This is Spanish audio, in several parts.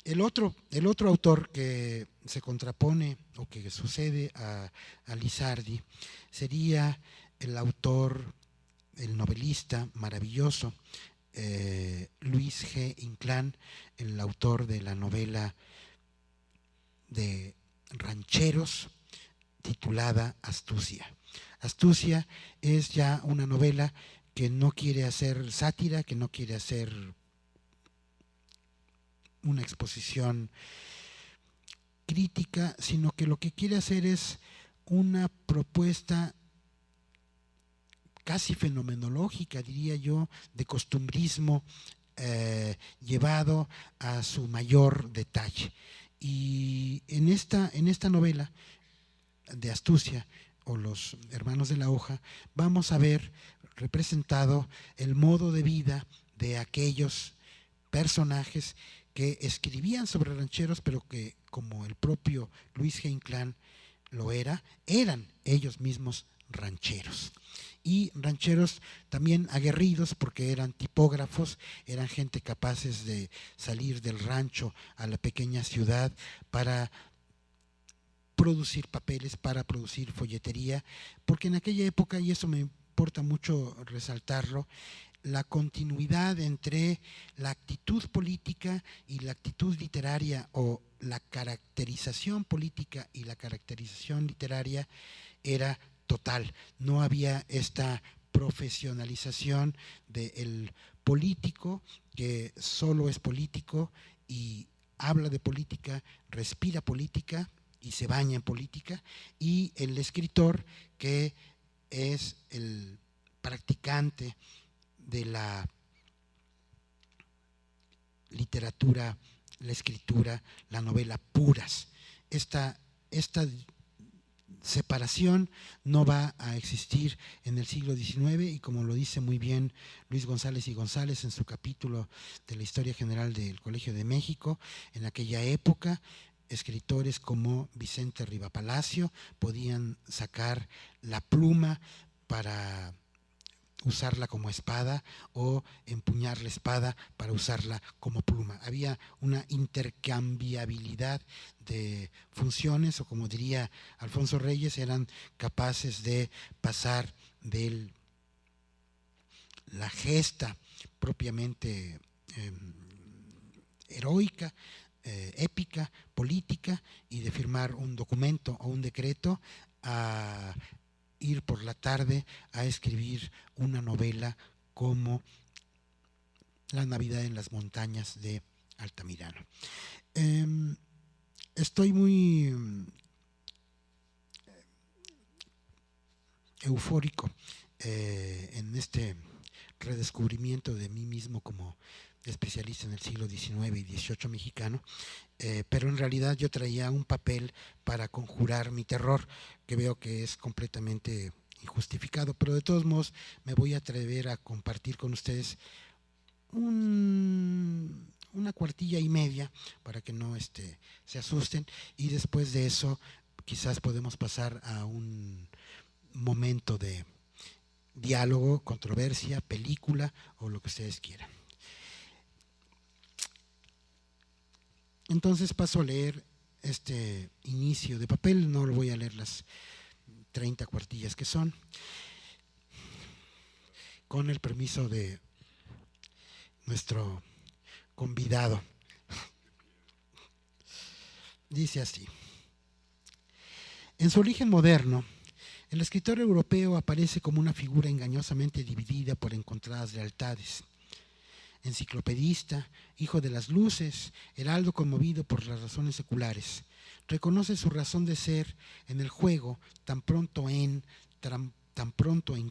el otro autor que se contrapone o que sucede a Lizardi sería el autor, el novelista maravilloso Luis G. Inclán, el autor de la novela de rancheros titulada Astucia. Astucia es ya una novela que no quiere hacer sátira, que no quiere hacer una exposición crítica, sino que lo que quiere hacer es una propuesta casi fenomenológica, diría yo, de costumbrismo llevado a su mayor detalle. Y en esta novela de Astucia o Los Hermanos de la Hoja, vamos a ver representado el modo de vida de aquellos personajes que escribían sobre rancheros, pero que, como el propio Luis G. Inclán lo era, eran ellos mismos rancheros. Y rancheros también aguerridos porque eran tipógrafos, eran gente capaces de salir del rancho a la pequeña ciudad para producir papeles, para producir folletería, porque en aquella época, y eso me importa mucho resaltarlo, la continuidad entre la actitud política y la actitud literaria, o la caracterización política y la caracterización literaria, era total. No había esta profesionalización del político que solo es político y habla de política, respira política y se baña en política, y el escritor que es el practicante de la literatura, la escritura, la novela puras. Esta separación no va a existir en el siglo XIX, y como lo dice muy bien Luis González y González en su capítulo de la Historia General del Colegio de México, en aquella época escritores como Vicente Rivapalacio podían sacar la pluma para usarla como espada o empuñar la espada para usarla como pluma. Había una intercambiabilidad de funciones, o como diría Alfonso Reyes, eran capaces de pasar de la gesta propiamente heroica, épica, política, y de firmar un documento o un decreto, a ir por la tarde a escribir una novela como La Navidad en las montañas de Altamirano. Eh, Estoy muy eufórico en este redescubrimiento de mí mismo como especialista en el siglo XIX y XVIII mexicano, pero en realidad yo traía un papel para conjurar mi terror, que veo que es completamente injustificado, pero de todos modos me voy a atrever a compartir con ustedes una cuartilla y media para que no se asusten, y después de eso quizás podemos pasar a un momento de diálogo, controversia, película o lo que ustedes quieran. Entonces paso a leer este inicio de papel, no lo voy a leer las 30 cuartillas que son, con el permiso de nuestro convidado. Dice así: en su origen moderno, el escritor europeo aparece como una figura engañosamente dividida por encontradas lealtades. Enciclopedista, hijo de las luces, heraldo conmovido por las razones seculares, reconoce su razón de ser en el juego tan pronto en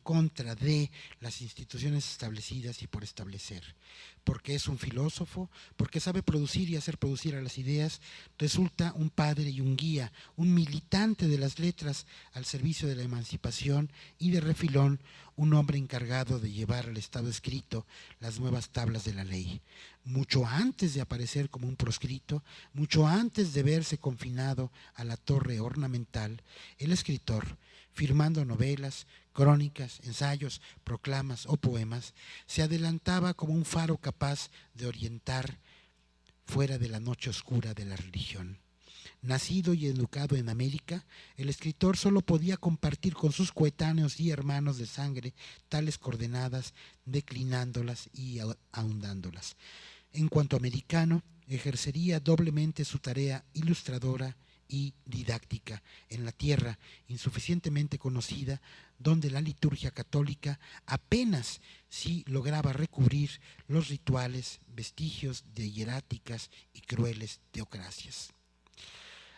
contra de las instituciones establecidas y por establecer. Porque es un filósofo, porque sabe producir y hacer producir a las ideas, resulta un padre y un guía, un militante de las letras al servicio de la emancipación, y de refilón un hombre encargado de llevar al Estado escrito las nuevas tablas de la ley. Mucho antes de aparecer como un proscrito, mucho antes de verse confinado a la torre ornamental, el escritor, firmando novelas, crónicas, ensayos, proclamas o poemas, se adelantaba como un faro capaz de orientar fuera de la noche oscura de la religión. Nacido y educado en América, el escritor solo podía compartir con sus coetáneos y hermanos de sangre tales coordenadas, declinándolas y ahondándolas. En cuanto americano, ejercería doblemente su tarea ilustradora y didáctica en la tierra insuficientemente conocida, donde la liturgia católica apenas sí lograba recubrir los rituales, vestigios de hieráticas y crueles teocracias.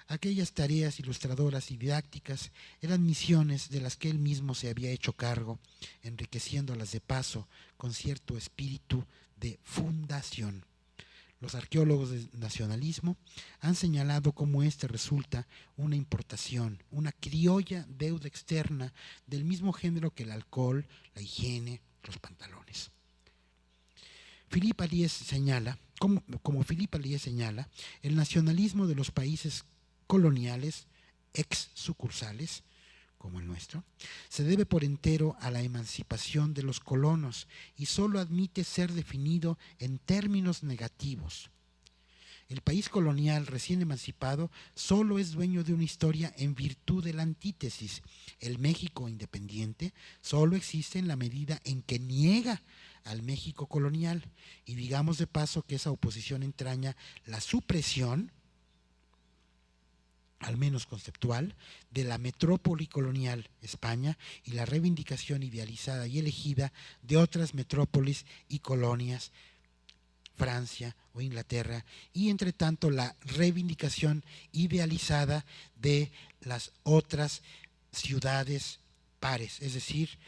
Aquellas tareas ilustradoras y didácticas eran misiones de las que él mismo se había hecho cargo, enriqueciéndolas de paso con cierto espíritu de fundación. Los arqueólogos del nacionalismo han señalado cómo este resulta una importación, una criolla deuda externa del mismo género que el alcohol, la higiene, los pantalones. Philippe Alliez señala, como Philippe Alliez señala, el nacionalismo de los países coloniales, ex sucursales, como el nuestro, se debe por entero a la emancipación de los colonos y solo admite ser definido en términos negativos. El país colonial recién emancipado solo es dueño de una historia en virtud de la antítesis. El México independiente solo existe en la medida en que niega al México colonial, y digamos de paso que esa oposición entraña la supresión, al menos conceptual, de la metrópoli colonial España y la reivindicación idealizada y elegida de otras metrópolis y colonias, Francia o Inglaterra, y entre tanto la reivindicación idealizada de las otras ciudades pares, es decir,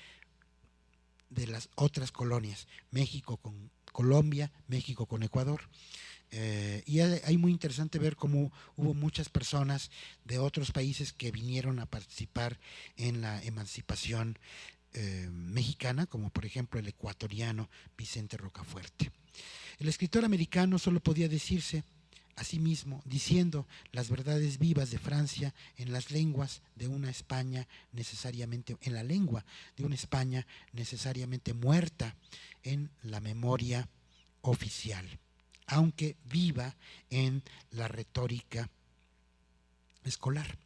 de las otras colonias, México con Colombia, México con Ecuador. Y hay muy interesante ver cómo hubo muchas personas de otros países que vinieron a participar en la emancipación mexicana, como por ejemplo el ecuatoriano Vicente Rocafuerte. El escritor americano solo podía decirse a sí mismo, diciendo las verdades vivas de Francia en las lenguas de una España necesariamente, en la lengua de una España necesariamente muerta en la memoria oficial, aunque viva en la retórica escolar.